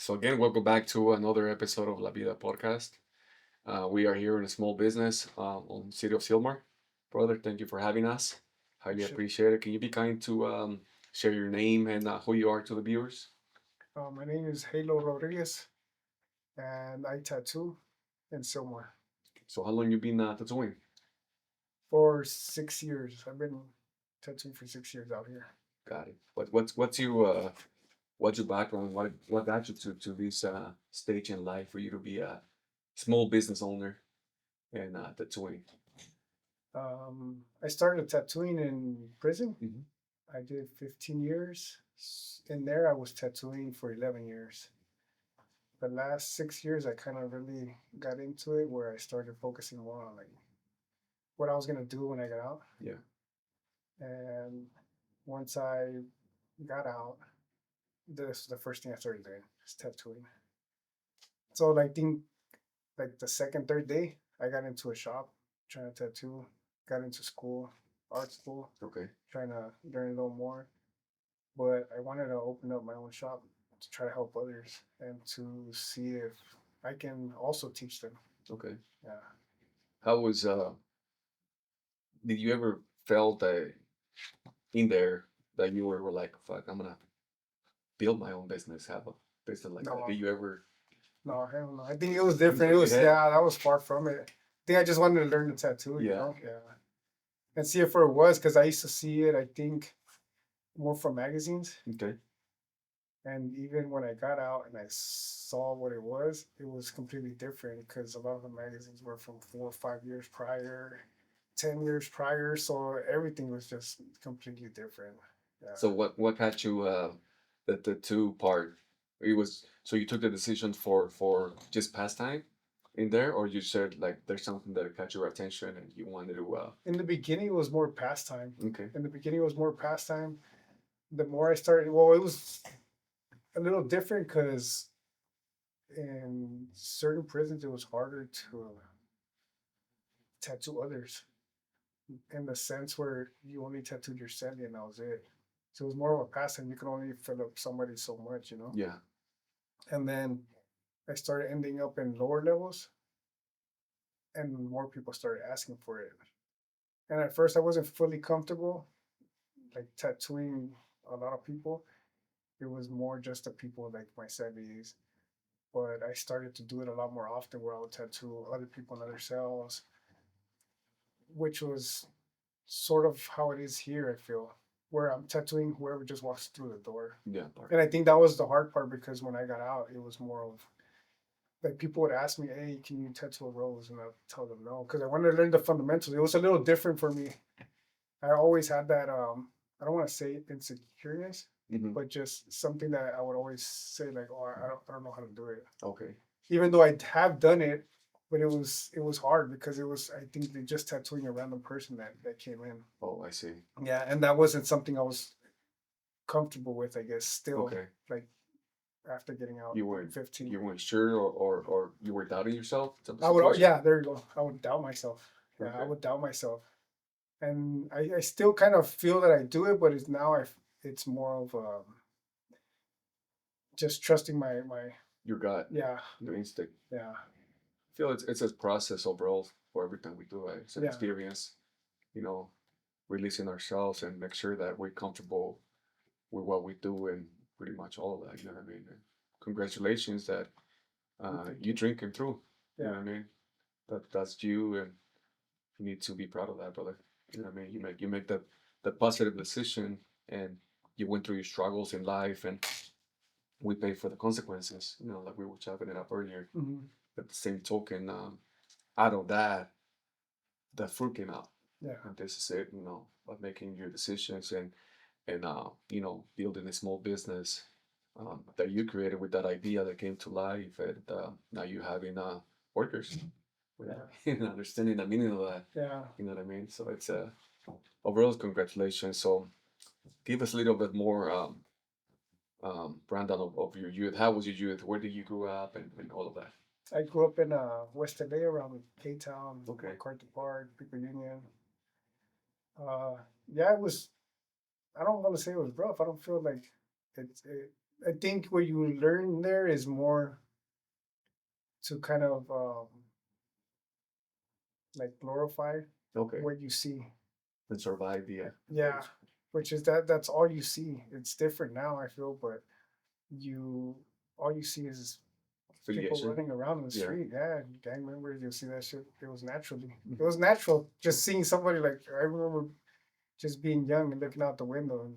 So again, welcome back to another episode of La Vida Podcast. We are here in a small business on City of Silmar. Brother, thank you for having us. Highly Sure. appreciate it. Can you be kind to share your name and who you are to the viewers? My name is Halo Rodrigues, and I tattoo in Silmar So how long you been tattooing? for 6 years. I've been tattooing for 6 years out here. Got it. What's your background? What got you to this stage in life for you to be a small business owner and tattooing? I started tattooing in prison. Hmm. I did 15 years. In there, I was tattooing for 11 years. The last 6 years, I kind of really got into it where I started focusing more on like what I was gonna do when I got out. Yeah. And once I got out, this is the first thing I started doing is tattooing. So I think like the second, third day, I got into a shop trying to tattoo, got into school, art school, Okay. trying to learn a little more. But I wanted to open up my own shop to try to help others and to see if I can also teach them. Okay. Yeah. How was did you ever felt that in there that you were like, fuck, I'm gonna build my own business, have a business like that? Did No, you ever no, hell no. I think it was think different. It in your was, head? yeah, that was far from it. I think I just wanted to learn the tattoo, Yeah. Yeah. And see if it was because I used to see it, I think, more from magazines. Okay. And even when I got out and I saw what it was completely different because a lot of the magazines were from 4 or 5 years prior, 10 years prior. So everything was just completely different. Yeah. So what got you the two part? It was so you took the decision for just pastime in there, or you said like there's something that caught your attention and you wanted to In the beginning, it was more pastime. okay. In the beginning, it was more pastime. The more I started, well, it was a little different because in certain prisons, it was harder to tattoo others in the sense where you only tattooed your celly and that was it. So it was more of a pastime. You can only fill up somebody so much. Yeah. And then I started ending up in lower levels, and more people started asking for it. And at first, I wasn't fully comfortable, like tattooing a lot of people. It was more just the people like my cellies. But I started to do it a lot more often, where I would tattoo other people in other cells, which was sort of how it is here. I feel where I'm tattooing whoever just walks through the door. Yeah. Part. And I think that was the hard part because when I got out, it was more of like people would ask me, "Hey, can you tattoo a rose?" And I'd tell them no because I wanted to learn the fundamentals. It was a little different for me. I always had that. I don't want to say insecureness, Hmm. but just something that I would always say like, "Oh, I don't know how to do it." Okay. Even though I have done it, but it was hard because it was I think they just tattooing a random person that came in. Oh, I see. Yeah, and that wasn't something I was comfortable with. I guess still Okay. like after getting out You in weren't 15. you weren't sure or you were doubting yourself type of I would, situation? yeah, there you go. I would doubt myself. Yeah, I Okay. would doubt myself, and I still kind of feel that I do it, but it's now it's more of just trusting my Your gut, yeah, your instinct. yeah, I feel it's a process overall for everything we do. Right? It's an yeah. experience, you know, releasing ourselves and make sure that we're comfortable with what we do and pretty much all of that. You know what I mean? And congratulations that Thank you you. drinking through. You know Yeah, what I mean? That's you, and you need to be proud of that, brother. You know what I mean? You make the positive decision, and you went through your struggles in life, and we pay for the consequences. You know, like we were chopping it up earlier. hmm, But the same token, out of that, the fruit came out, yeah, and this is it. You know, of making your decisions and building a small business that you created with that idea that came to life, and now you having workers with yeah, understanding the meaning of that. yeah. You know what I mean? So it's overall congratulations. So give us a little bit more, Brandon, of your youth. How was your youth? Where did you grow up and all of that? I grew up in West LA around K Town, Okay. MacArthur Park, People Union. Uh, yeah, it was. I don't want to say it was rough. I don't feel like it. I think what you learn there is more to kind of like glorify Okay. what you see. And survive the Yeah, which is that's all you see. It's different now, I feel, but you all you see is people affiliation. running around in the Yeah. street. Yeah, gang members. You'll see that shit. It was naturally. It was natural. Just seeing somebody like I remember just being young and looking out the window and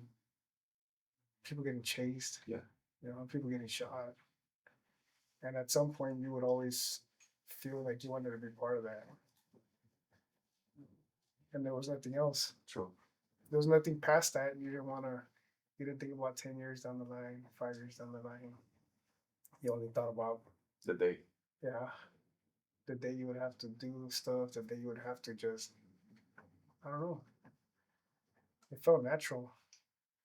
people getting chased. Yeah. You know, people getting shot. And at some point, you would always feel like you wanted to be part of that. And there was nothing else. True. There was nothing past that. You didn't want to. You didn't think about 10 years down the line, 5 years down the line. You only thought about The day. yeah, the day you would have to do stuff, the day you would have to just I don't know. It felt natural.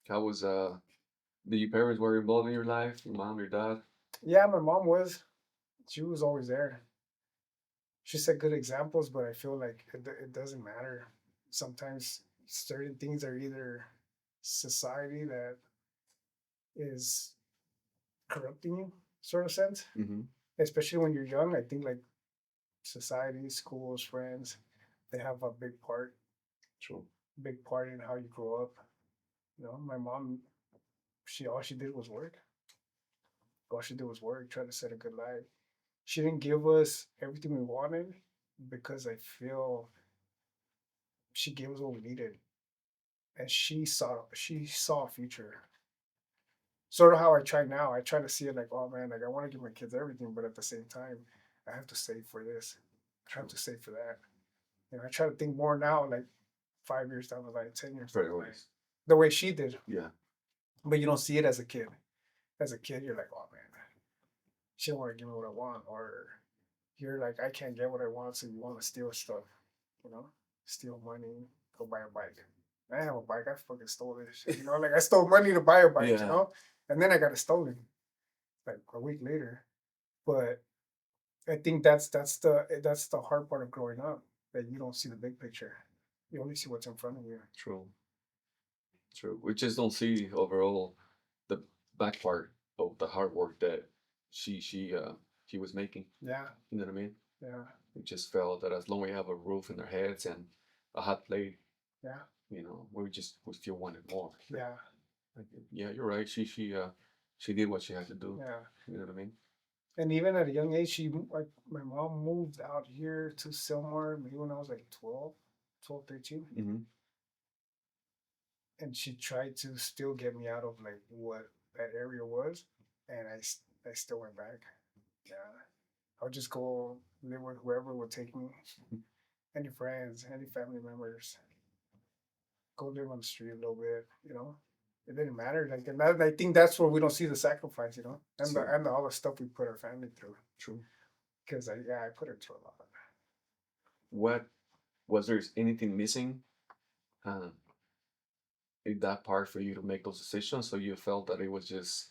How was your parents were involved in your life? Your mom, your dad? Yeah, my mom was. She was always there. She set good examples, but I feel like it doesn't matter. Sometimes certain things are either society that is corrupting you, sort of sense. Mm-hmm. Especially when you're young, I think like society, schools, friends, they have a True. big part in how you grow up. You know, my mom, she all she did was work. All she did was work, try to set a good life. She didn't give us everything we wanted because I feel she gave us what we needed, and she saw a future. Sort of how I try now. I try to see it like, oh man, like I want to give my kids everything, but at the same time, I have to save for this. I have True. to save for that. You know, I try to think more now, like 5 years down the line, 10 years down Very the line, always. the way she did. Yeah. But you don't see it as a kid. As a kid, you're like, oh man, she don't want to give me what I want, or you're like, I can't get what I want, so you want to steal stuff, you know, steal money, go buy a bike. I have a bike, I fucking stole this shit, you know, like I stole money to buy a bike, Yeah. you know, and then I got it stolen like a week later. But I think that's the hard part of growing up that you don't see the big picture. You only see what's in front of you. True. True. We just don't see overall the back part of the hard work that she was making. Yeah, You know what I mean? yeah, We just felt that as long as we have a roof in our heads and a hot plate, yeah, we still wanted more. yeah, Like, yeah, you're right. She did what she had to do. yeah. You know what I mean? And even at a young age, like my mom moved out here to Silmar maybe when I was like 12, 13. Mm-hmm. And she tried to still get me out of like what that area was, and I still went back. Yeah, I would just go live with whoever would take me, any friends, any family members. Go live on the street a little bit, you know. It didn't matter. Like, and I think that's where we don't see the sacrifice, you know, and True. all the stuff we put our family through. True. Because I put her through a lot. What was there anything missing uh, in that part for you to make those decisions? So you felt that it was just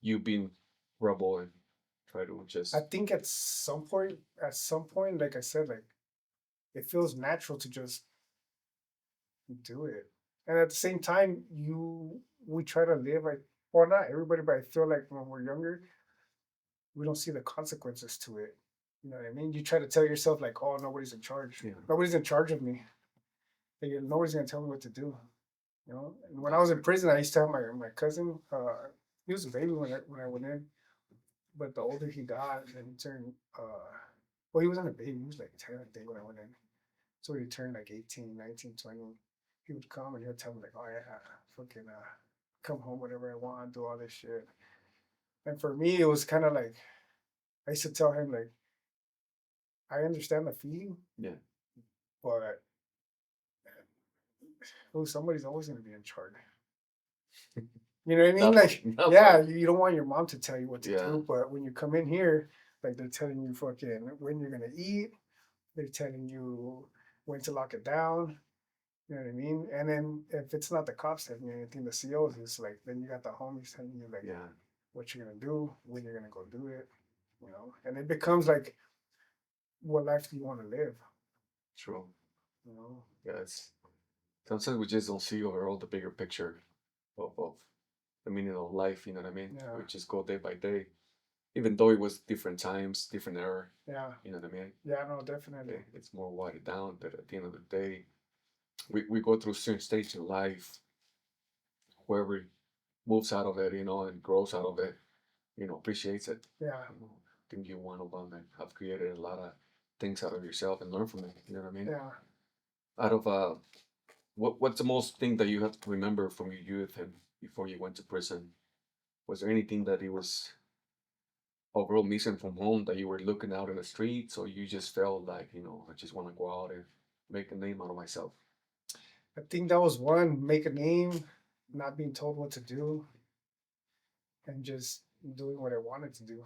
you being rebel and try to just I think at some point, like I said, like it feels natural to just do it. And at the same time, we try to live like well not everybody, but I feel like when we're younger, we don't see the consequences to it. You know what I mean? You try to tell yourself like, oh, nobody's in charge. yeah. Nobody's in charge of me. Like, nobody's gonna tell me what to do. You know. And when I was in prison, I used to have my cousin. He was a baby when I went in, but the older he got, and he turned. Well, he wasn't a baby. He was like 10, I think, when I went in. So he turned like 18, 19, 20. He would come and he would tell me like, oh yeah, fucking come home whenever I want, do all this shit. And for me, it was kind of like I used to tell him like, I understand the feeling, Yeah. but oh, somebody's always gonna be in charge. You know what I mean? Not Like, not yeah, fun. you don't want your mom to tell you what to Yeah. do, but when you come in here, like they're telling you fucking when you're gonna eat, they're telling you when to lock it down. You know what I mean? And then if it's not the cops telling you anything, the COs is like, then you got the homies telling you like Yeah. what you're gonna do, when you're gonna go do it, you know. And it becomes like, what life do you want to live? True. You know? Yeah. It's sometimes we just don't see overall the bigger picture of the meaning of life. You know what I mean? Yeah. We just go day by day, even though it was different times, different era. Yeah. You know what I mean? Yeah. No, definitely. It's more watered down, but at the end of the day, we go through certain stages in life. Whoever moves out of it, and grows out of it, appreciates it. Yeah. I think you're one of them that have created a lot of things out of yourself and learn from it. You know what I mean? Yeah. Out of what's the most thing that you have to remember from your youth and before you went to prison? Was there anything that it was overall missing from home that you were looking out in the streets, or you just felt like, I just want to go out and make a name out of myself? I think that was one, make a name, not being told what to do, and just doing what I wanted to do.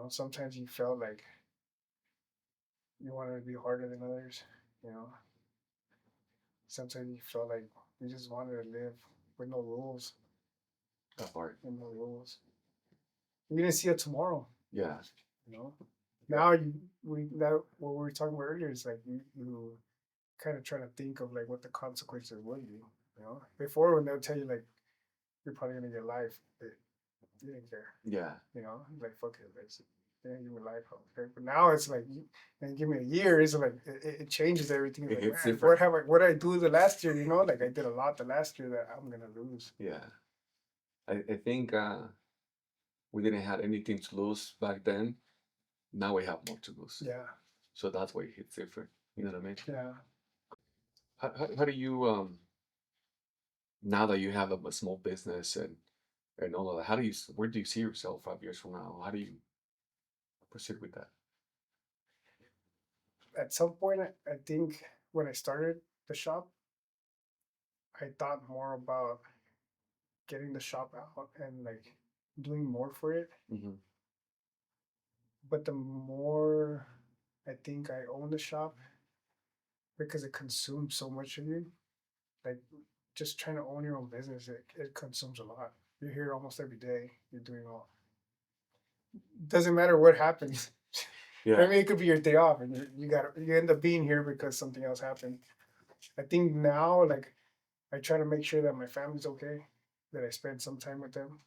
Sometimes you felt like you wanted to be harder than others. You know, sometimes you felt like you just wanted to live with no rules, That part. and no rules. You didn't see it tomorrow. Yeah. You know, now that what we were talking about earlier is like you kind of trying to think of like what the consequences would be. Before when they'll tell you like you're probably gonna get life, but you didn't care. Yeah. Like fuck it, like yeah, give me life. Okay, but now it's like, and give me a year. It's like it changes everything. It Like, hits man, different. what did I do the last year? Like I did a lot the last year that I'm gonna lose. Yeah. I think we didn't have anything to lose back then. Now we have more to lose. Yeah, So that's why it hits different. You know what I mean? yeah. How do you now that you have a small business and all of that, where do you see yourself 5 years from now? How do you proceed with that? At some point, I think when I started the shop, I thought more about getting the shop out and like doing more for it. Mm-hmm. But the more I think I own the shop, because it consumes so much of you, like just trying to own your own business, it consumes a lot. You're here almost every day. You're doing all. Doesn't matter what happens. Yeah. I mean, it could be your day off, and you end up being here because something else happened. I think now, like, I try to make sure that my family's okay, that I spend some time with them,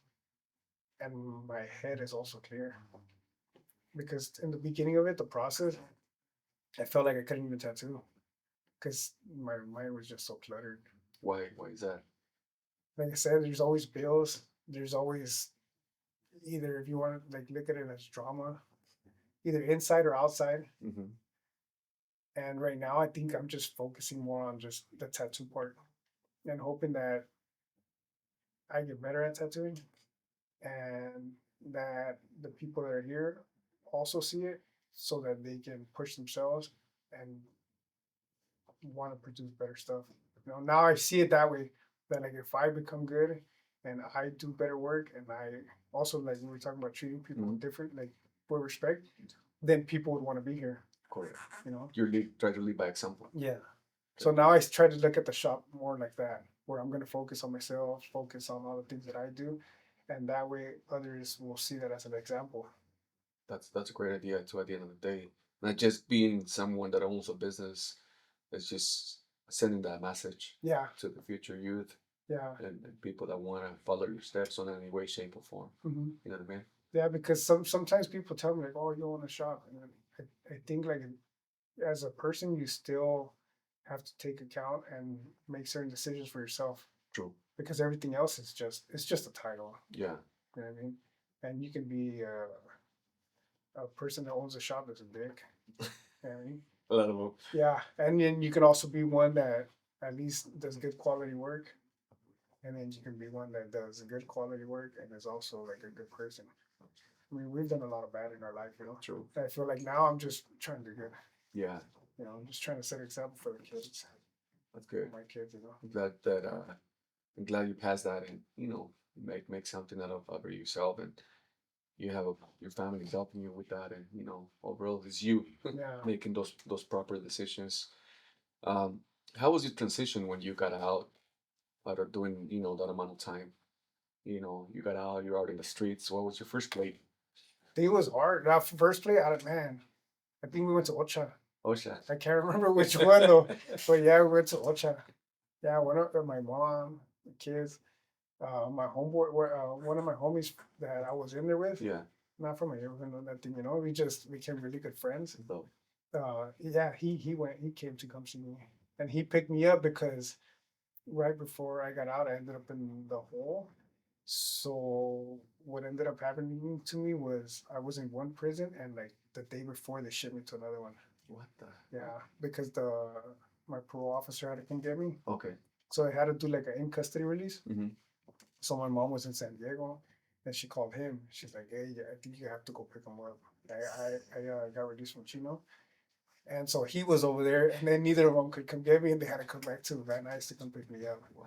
and my head is also clear. Because in the beginning of it, the process, I felt like I couldn't even tattoo because my mind was just so cluttered. Why is that? Like I said, there's always bills. There's always either if you want to like look at it as drama, either inside or outside. Mm-hmm. And right now, I think I'm just focusing more on just the tattoo part and hoping that I get better at tattooing and that the people that are here also see it so that they can push themselves and want to produce better stuff. Now I see it that way that like if I become good and I do better work and I also like we were talking about treating people Mhm. different, like with respect, then people would want to be here. Correct. You know? Try to lead by example. Yeah. So now I try to look at the shop more like that, where I'm gonna focus on myself, focus on all the things that I do, and that way others will see that as an example. That's a great idea too. At the end of the day, not just being someone that owns a business, it's just sending that message Yeah. to the future youth Yeah. and people that want to follow your steps on any way, shape, or form. Mm-hmm. You know what I mean? Yeah, because sometimes people tell me like, "Oh, you own a shop," and I think like as a person, you still have to take account and make certain decisions for yourself True. because everything else is just a title. Yeah. You know what I mean? And you can be a person that owns a shop that's a dick. You know what I mean? A lot of them. Yeah, and then you can also be one that at least does good quality work, and then you can be one that does good quality work and is also like a good person. I mean, we've done a lot of bad in our life. True. I feel like now I'm just trying to do good. Yeah. I'm just trying to set an example for the kids, That's good. my kids. I'm glad you passed that and make something out of yourself and you have your family helping you with that and overall it's you Yeah. making those proper decisions. Um, how was your transition when you got out after doing that amount of time? You got out, you're out in the streets. What was your first plate? I think it was hard. Now, first play, man, I think we went to Ocha. Osha. I can't remember which one though, but yeah, we went to Ocha. Yeah, I went up with my mom, the kids, My homeboy, one of my homies that I was in there with, Yeah. not from my neighborhood or nothing, you know. We just became really good friends. So, Yeah, he came to come see me, and he picked me up because right before I got out, I ended up in the hole. So what ended up happening to me was I was in one prison, and like the day before they shipped me to another one. what the? Yeah, because the my parole officer had to come get me, Okay. so I had to do like an in custody release. Mm-hmm. So my mom was in San Diego, and she called him. She's like, "Hey, yeah, I think you have to go pick him up." I got released from Chino, and so he was over there, and then neither of them could come get me, and they had to come back to Van Nuys to come pick me up. Wow.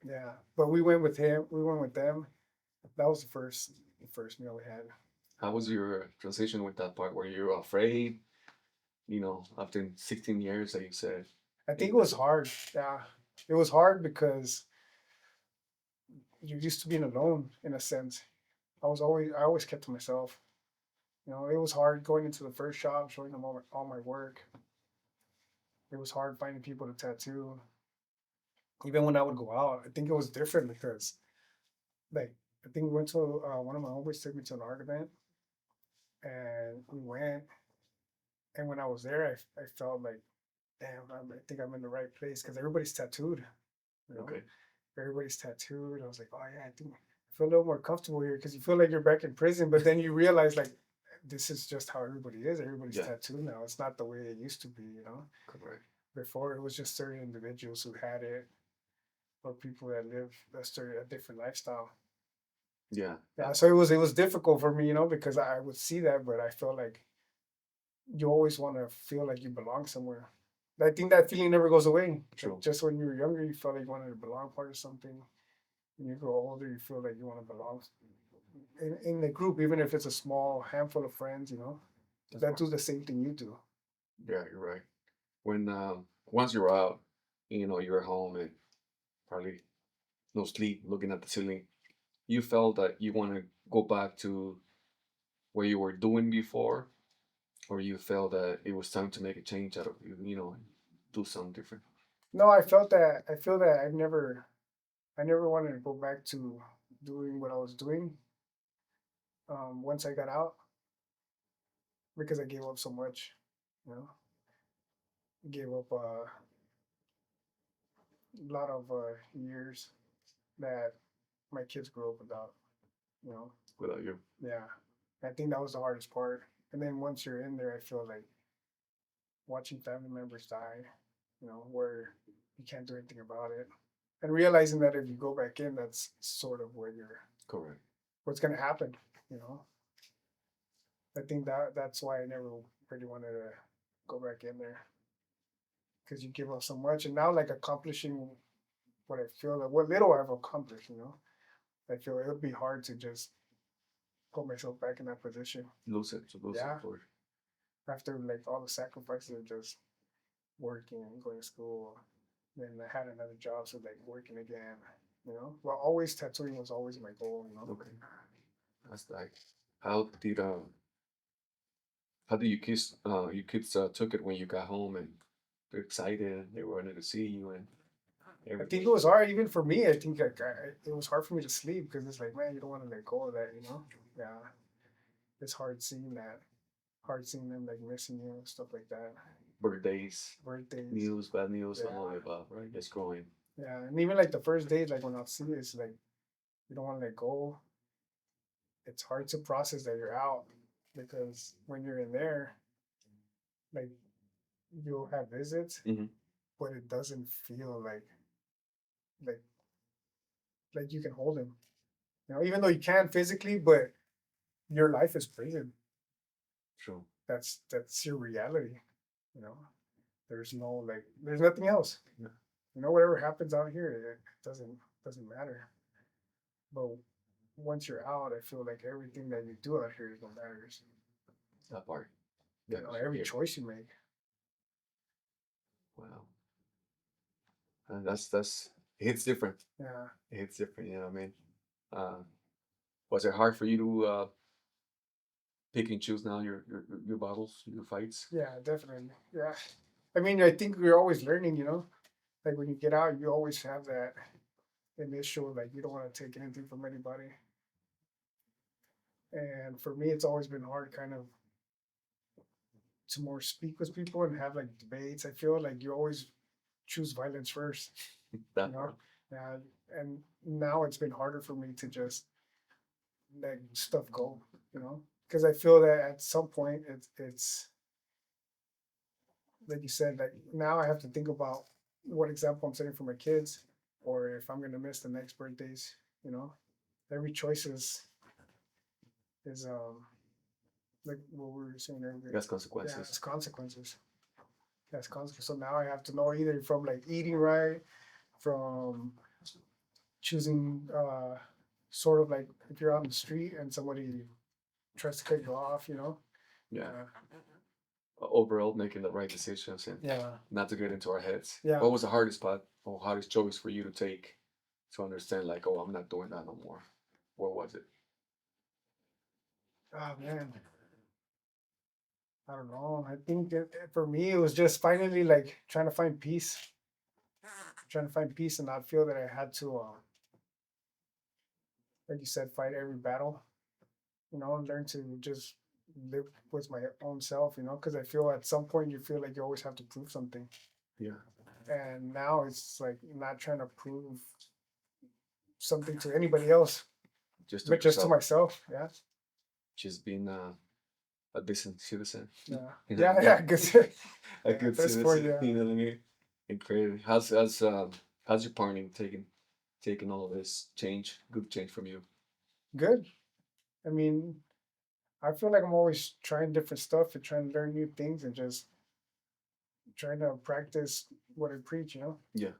Yeah, but we went with him. We went with them. That was the first meal we had. How was your transition with that part? Were you afraid? You know, after 16 years, like you said. I think In it was hard. Yeah, it was hard because you're used to being alone in a sense. I always kept to myself. You know, it was hard going into the first shop, showing them all my work. It was hard finding people to tattoo. Even when I would go out, I think it was different because, like, I think we went to one of my homies took me to an art event, and we went. And when I was there, I felt like, damn, I think I'm in the right place because everybody's tattooed. You know, Okay. everybody's tattooed. I was like, oh yeah, I think I feel a little more comfortable here because you feel like you're back in prison, but then you realize like this is just how everybody is. Everybody's Yeah. tattooed now. It's not the way it used to be. You know, Correct. before it was just certain individuals who had it or people that live a different lifestyle. Yeah. Yeah, so it was difficult for me, you know, because I would see that, but I felt like you always want to feel like you belong somewhere. I think that feeling never goes away. True. Like just when you were younger, you felt like you wanted to belong part of something. When you grow older, you feel like you want to belong in a group, even if it's a small handful of friends, you know, That's that right. do the same thing you do. Yeah, you're right. When once you're out, you know, you're home and probably no sleep, looking at the ceiling, you felt that you want to go back to what you were doing before, or you felt that it was time to make a change out of you, you know, and do something different. No, I felt that. I feel that I never wanted to go back to doing what I was doing. Once I got out, because I gave up so much, you know, gave up a lot of years that my kids grew up without, you know. Without you. Yeah, I think that was the hardest part. And then once you're in there, I feel like watching family members die, you know, where you can't do anything about it, and realizing that if you go back in, that's sort of where you're Correct. what's gonna happen, you know. I think that's why I never really wanted to go back in there because you give up so much, and now like accomplishing what I feel like what little I've accomplished, you know, I feel it would be hard to just put myself back in that position. Lose it, to lose Yeah, it for after like all the sacrifices of just working and going to school, then I had another job, so like working again, you know. Well, always tattooing was always my goal, you know. okay. That's like how did how did you kids took it when you got home and they're excited, they wanted to see you and I think everything. it was hard even for me. I think like it was hard for me to sleep because it's like, man, you don't want to let go of that, you know. Yeah, it's hard seeing that, hard seeing them like missing you, stuff like that. Birthdays, Birthdays, news, bad news, yeah, all of the above, right? Just growing. yeah, and even like the first day, like when I'll see it, it's like you don't want to let go. It's hard to process that you're out because when you're in there, like you'll have visits, Hmm. but it doesn't feel like like you can hold him. You know, even though you can physically, but your life is prison. True. That's your reality. You know, there's no like there's nothing else. Yeah. You know, whatever happens out here, it doesn't matter. But once you're out, I feel like everything that you do out here is what matters. That part. You Yeah. know, every Yeah. choice you make. Wow. And that's it hits different. Yeah, It hits different, you know what I mean? Uh, was it hard for you to pick and choose now your battles, your fights? yeah, definitely. Yeah, I mean, I think we're always learning. You know, like when you get out, you always have that. initial, like you don't want to take anything from anybody. And for me, it's always been hard, kind of, to more speak with people and have like debates. I feel like you always choose violence first, you That know. part. Yeah, and now it's been harder for me to just let stuff go, you know, because I feel that at some point it's like you said, like now I have to think about what example I'm setting for my kids, or if I'm gonna miss the next birthdays, you know. Every choice is like what we were saying It earlier. has Yeah, it's consequences. consequences. That's consequences. So now I have to know either from like eating right, from choosing sort of like if you're on the street and somebody tries to cut you off, you know. Yeah. Uh, Overall, making the right decisions and yeah, not to get into our heads. yeah. What was the hardest part or hardest choice for you to take to understand, like, oh, I'm not doing that no more? What was it? Oh man, I don't know. I think for me it was just finally like trying to find peace, trying to find peace and not feel that I had to, like you said, fight every battle. You know, and learn to just live with my own self. You know, because I feel at some point you feel like you always have to prove something, Yeah. and now it's like not trying to prove something to anybody else, Just to but just to yourself, myself. Yeah, just being a decent citizen. yeah, You know what yeah, I mean? yeah. Good. A Yeah, good that's for citizen. you. You know what I mean? And creative. How's your partner taking all of this change, good change from you? Good. I mean, I feel like I'm always trying different stuff and trying to learn new things and just trying to practice what I preach, you know, Yeah.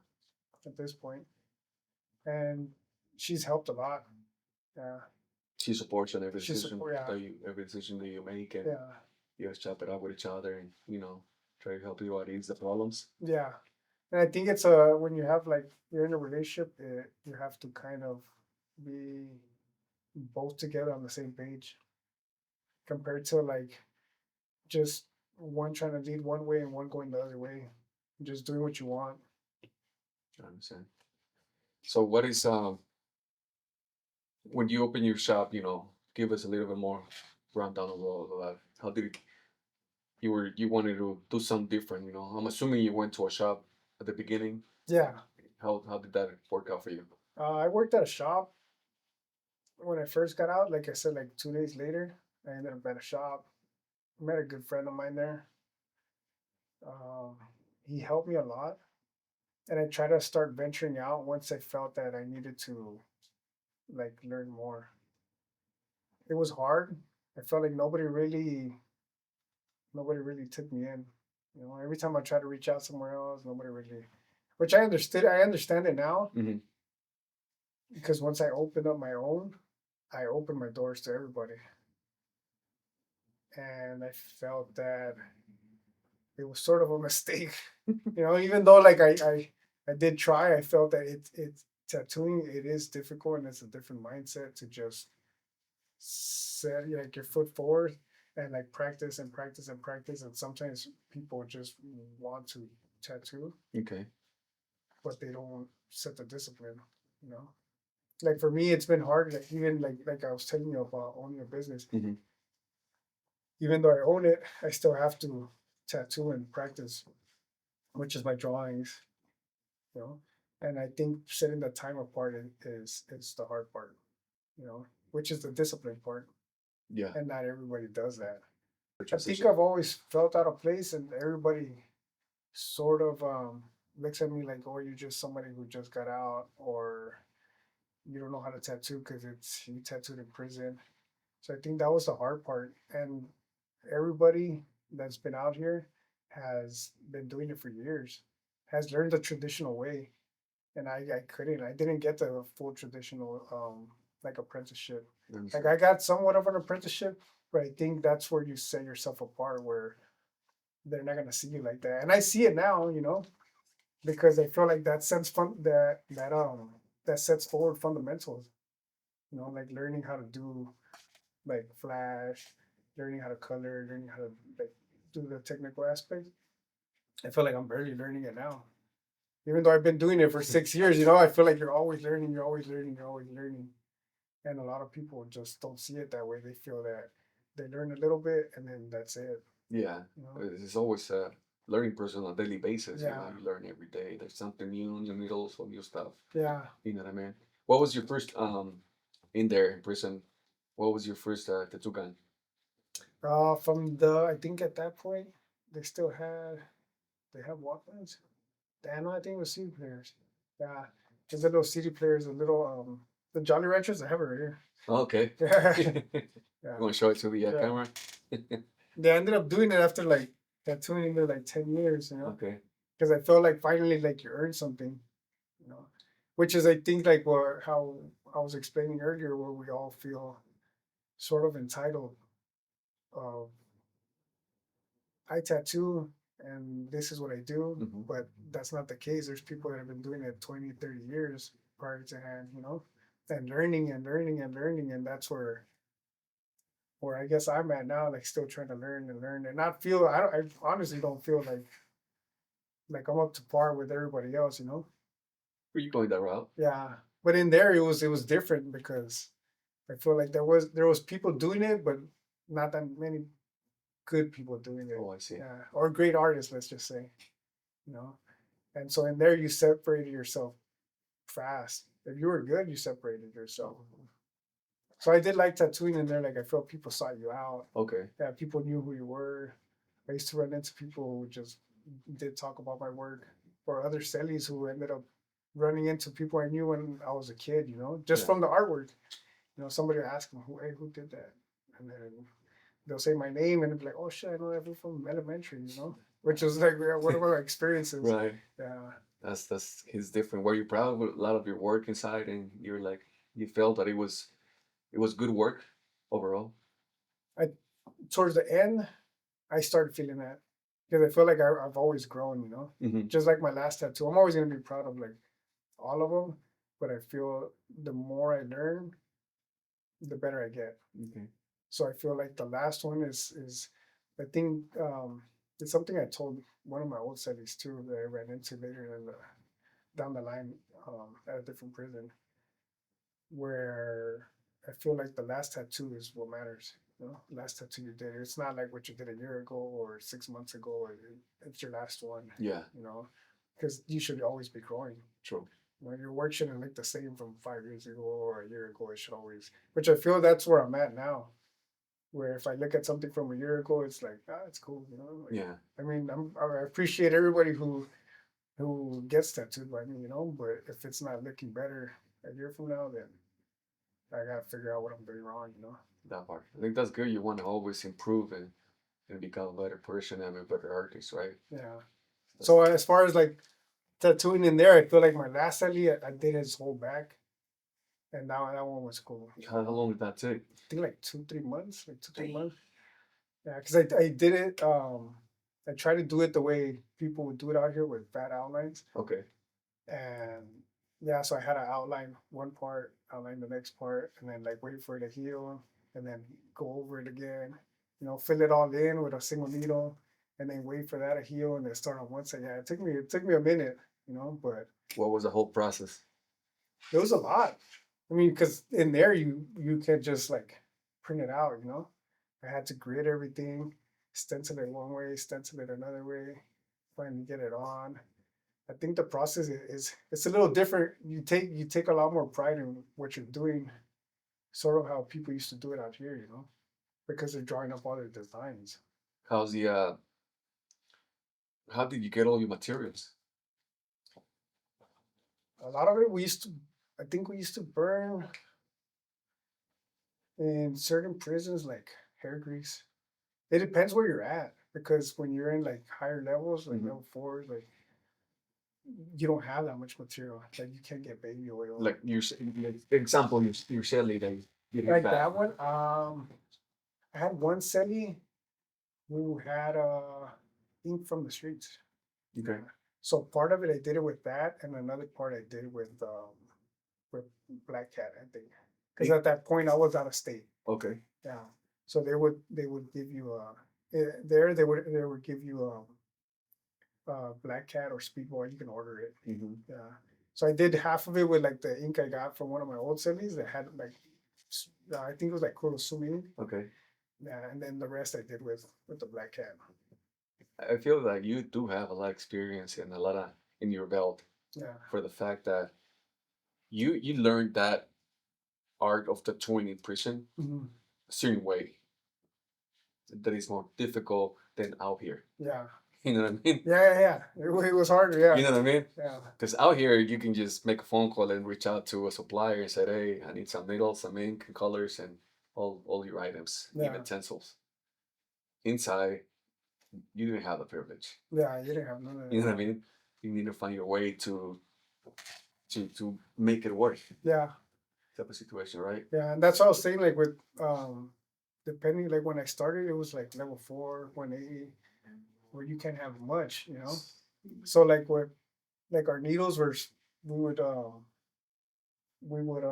at this point. And she's helped a lot. Yeah. She supports you on She's support, yeah. every decision that you make, and Yeah. you guys chop it up with each other, and try to help you out ease the problems. Yeah. And I think it's when you have like you're in a relationship, you have to kind of be both together on the same page compared to like just one trying to lead one way and one going the other way, just doing what you want. I understand. So, what is when you open your shop? Give us a little bit more rundown of all of that. How did you wanted to do something different? I'm assuming you went to a shop at the beginning. Yeah. How did that work out for you? I worked at a shop when I first got out. Like I said, like 2 days later, I ended up at a shop. I met a good friend of mine there. Um, he helped me a lot, and I tried to start venturing out once I felt that I needed to like learn more. It was hard. I felt like nobody really took me in. You know, every time I tried to reach out somewhere else, nobody really. Which I understood. I understand it now Mm-hmm. because once I opened up my own, I opened my doors to everybody, and I felt that it was sort of a mistake. You know, even though like I did try, I felt that it tattooing it is difficult and it's a different mindset to just set like your foot forward and like practice and practice and practice. And sometimes people just want to tattoo, Okay. but they don't set the discipline. You know, like for me, it's been hard. Like even like I was telling you about owning a business. Mm-hmm. Even though I own it, I still have to tattoo and practice, which is my drawings. You know, and I think setting the time apart is the hard part. You know, which is the discipline part, Yeah. and not everybody does that. The I think transition. I've always felt out of place, and everybody sort of looks at me like, "Oh, you're just somebody who just got out, or you don't know how to tattoo because it's you tattooed in prison." So I think that was the hard part, and everybody that's been out here has been doing it for years, has learned the traditional way, and I couldn't. I didn't get the full traditional like apprenticeship. I Like understand. I got somewhat of an apprenticeship, but I think that's where you set yourself apart, where they're not gonna see you like that. And I see it now, you know, because I feel like that sets that sets forward fundamentals. You know, like learning how to do like flash, learning how to color, learning how to like do the technical aspect. I feel like I'm barely learning it now. Even though I've been doing it for 6 years, I feel like you're always learning, you're always learning, you're always learning. And a lot of people just don't see it that way. They feel that they learn a little bit and then that's it. Yeah, You know? it's always a learning process on a daily basis. Yeah. You learn every day. There's something new in the middle, some new stuff. Yeah. You know what I mean? What was your first in there in prison? What was your first tattoo gun? I think at that point they still had they have Walkmans. I know, I think it was CD players. Yeah, just the little CD players, the Jolly Ranchers. I have it right here. Okay. Yeah, You yeah. want to show it to the Yeah. camera? They ended up doing it after like tattooing it like 10 years, Okay. because I felt like finally like you earned something, you know, which is I think like what how I was explaining earlier, where we all feel sort of entitled. Of I tattoo and this is what I do, Hmm. but that's not the case. There's people that have been doing it 20, 30 years prior to hand, and learning and learning and learning. And that's where I guess I'm at now, like still trying to learn and learn and not feel, I honestly don't feel like I'm up to par with everybody else. Were you going that route? Yeah. But in there, it was different because I feel like there was people doing it, but not that many good people doing it. Oh, I see. Yeah. Or great artists, let's just say, you know. And so in there, you separated yourself fast. If you were good, you separated yourself. So I did like tattooing in there. Like I felt people sought you out. Okay. Yeah, people knew who you were. I used to run into people who just did talk about my work, or other cellies who ended up running into people I knew when I was a kid. Just Yeah. from the artwork. Somebody would ask them, who did that? And then they'll say my name and they'll be like, oh shit, I know that from elementary. Which was like one of our experiences. Right. Yeah. That's it's different. Were you proud of a lot of your work inside, and you're like you felt that it was good work overall? Towards the end, I started feeling that because I feel like I've always grown. Mm-hmm. Just like my last tattoo, I'm always gonna be proud of like all of them, but I feel the more I learn, the better I get. Okay. So I feel like the last one is I think it's something I told one of my old studies too that I ran into later down the line at a different prison, where I feel like the last tattoo is what matters. Last tattoo you did. It's not like what you did a year ago or 6 months ago. It's your last one. Yeah. Because you should always be growing. True. Your work shouldn't look the same from 5 years ago or a year ago. It should always, which I feel that's where I'm at now. Where if I look at something from a year ago, it's like, it's cool. Like, Yeah. I mean, I appreciate everybody who gets tattooed by me. But if it's not looking better a year from now, then I gotta figure out what I'm doing wrong. That part. I think that's good. You want to always improve and become a better person and a better artist, right? Yeah. So as far as like tattooing in there, I feel like my last alley, I did his whole back, and now that one was cool. How long did that take? I think like 2-3 months, like 2-3 months. Yeah, because I did it. I tried to do it the way people would do it out here with fat outlines, Okay. and yeah, so I had to outline one part, outline the next part, and then like wait for it to heal, and then go over it again. Fill it all in with a single needle, and then wait for that to heal, and then start on one side. Yeah, it took me a minute, but What was the whole process? it was a lot. I mean, because in there you can just like print it out. I had to grid everything, stencil it one way, stencil it another way, finally get it on. I think the process is it's a little different. You take a lot more pride in what you're doing, sort of how people used to do it out here, because they're drawing up all their designs. How's the how did you get all your materials? A lot of it I think we used to burn in certain prisons like hair grease. It depends where you're at because when you're in like higher levels, like Mhm. level fours, like you don't have that much material. Like you can't get baby oil. Like example, your Shelly that you hit Like back. that one. I had one celly who had ink from the streets. Okay. So part of it I did it with that, and another part I did with Black Cat, I think. Because at that point I was out of state. Okay. Yeah. So they would give you there they would give you Black Cat or Speedball. You can order it. Mm-hmm. Yeah. So I did half of it with like the ink I got from one of my old semis that had like I think it was like Kurosumi. Okay. Yeah, and then the rest I did with the Black Cat. I feel like you do have a lot of experience and a lot of in your belt Yeah. for the fact that you learned that art of tattooing in prison Mm-hmm. a certain way that is more difficult than out here. Yeah. You know what I mean? Yeah. It was harder. Yeah. You know what I mean? Yeah. Because out here you can just make a phone call and reach out to a supplier and say, "Hey, I need some needles, some ink, and colors, and all your items, Yeah. even pencils." Inside, you didn't have the privilege. Yeah. You didn't have none of You know that. what I mean? You need to find your way to make it work. Yeah. Type of situation, right? Yeah. And that's what I was saying. Like with depending like when I started, it was like level 4, 180, where you can't have much. You know. So like what like our needles were we would um we would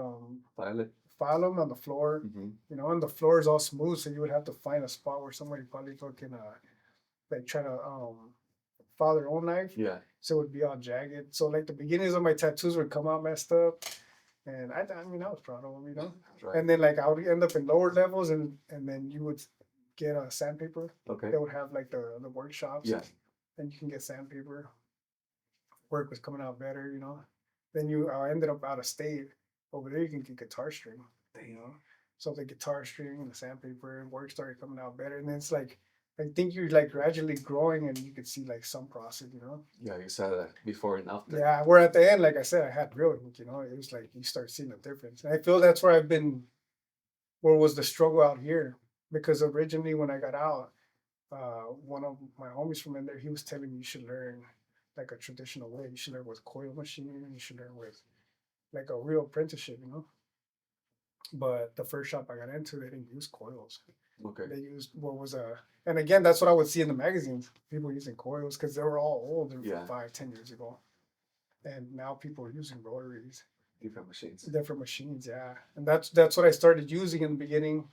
Pilot. file them on the floor, Mm-hmm. you know, and the floor is all smooth, so you would have to find a spot where somebody probably fucking like try to file their own knife, Yeah. so it would be all jagged. So like the beginnings of my tattoos would come out messed up, and I mean I was proud of them, you know. Right. And then like I would end up in lower levels, and then you would get a sandpaper. Okay. They would have like the workshops. Yeah. And you can get sandpaper. Work was coming out better, you know. Then you ended up out of state. Over there, you can get guitar string, you know. So the guitar string and the sandpaper and work started coming out better. And then it's like, I think you're like gradually growing and you could see like some process, you know. Yeah, you said that before and after. Yeah, where at the end, like I said, I had real ink, you know. It was like you start seeing the difference. And I feel that's where I've been, where was the struggle out here. Because originally when I got out, one of my homies from in there, he was telling me you should learn like a traditional way. You should learn with coil machine. You should learn with like a real apprenticeship, you know. But the first shop I got into, they didn't use coils. Okay. They used what was and again, that's what I would see in the magazines. People using coils because they were all old Yeah. 5, 10 years ago, and now people are using rotaries, Different machines. different machines. Yeah, and that's what I started using in the beginning,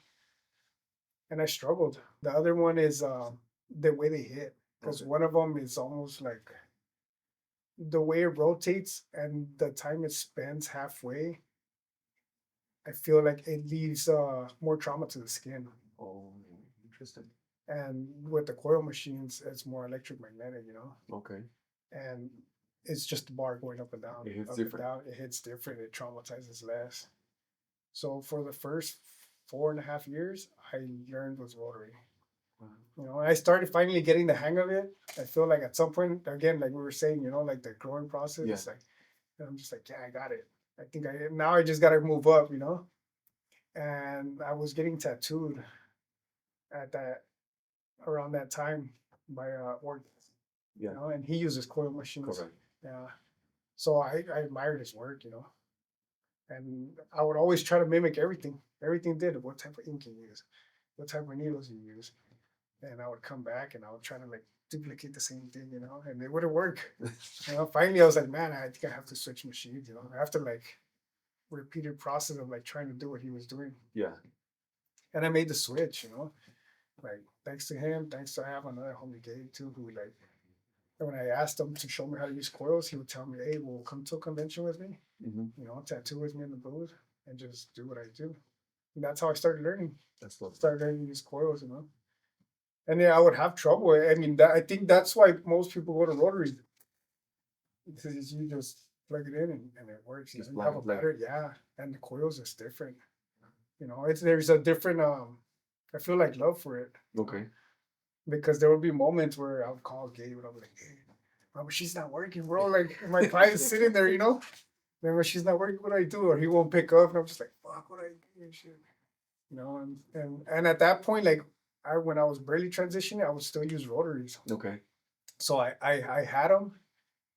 and I struggled. The other one is the way they hit, because Okay. one of them is almost like the way it rotates and the time it spends halfway. I feel like it leaves more trauma to the skin. Oh, interesting. And with the coil machines, it's more electric magnetic, you know, Okay. and it's just the bar going up and down, It hits up different. and down. It hits different. It traumatizes less. So for the first 4.5 years, I learned with rotary. Wow. You know, I started finally getting the hang of it. I feel like at some point, again, like we were saying, you know, like the growing process. Yeah. It's like, and I'm just like, yeah, I got it. I think now I just got to move up, you know. And I was getting tattooed at that around that time by work, Yeah. you know, and he uses coil machines. Correct. Yeah. So I admired his work, you know, and I would always try to mimic everything. Everything did. What type of ink you use, what type of needles you use, and I would come back and I would try to like duplicate the same thing, you know, and it wouldn't work. You know, finally I was like, man, I think I have to switch machines, you know, after like repeated process of like trying to do what he was doing. Yeah. And I made the switch, you know, like thanks to him, thanks to I have another homie Gabe too, who like when I asked him to show me how to use coils, he would tell me, hey, well, come to a convention with me, Mm-hmm. you know, tattoo with me in the booth and just do what I do. And that's how I started learning. That's lovely. Started learning to use coils, you know. And yeah, I would have trouble. I mean, I think that's why most people go to rotaries. Because you just plug it in and it works. You Just know, you have a plug it, better, yeah. And the coils is different. You know, there's a different I feel like love for it. Okay. Because there would be moments where I would call Gabe and I'm like, hey, but she's not working, bro. Like my client's sitting there, you know. Then when she's not working, what do I do? Or he won't pick up, and I'm just like, fuck, what do I do? Shit. You know, and at that point, like when I was barely transitioning, I would still use rotaries. Okay. So I had them,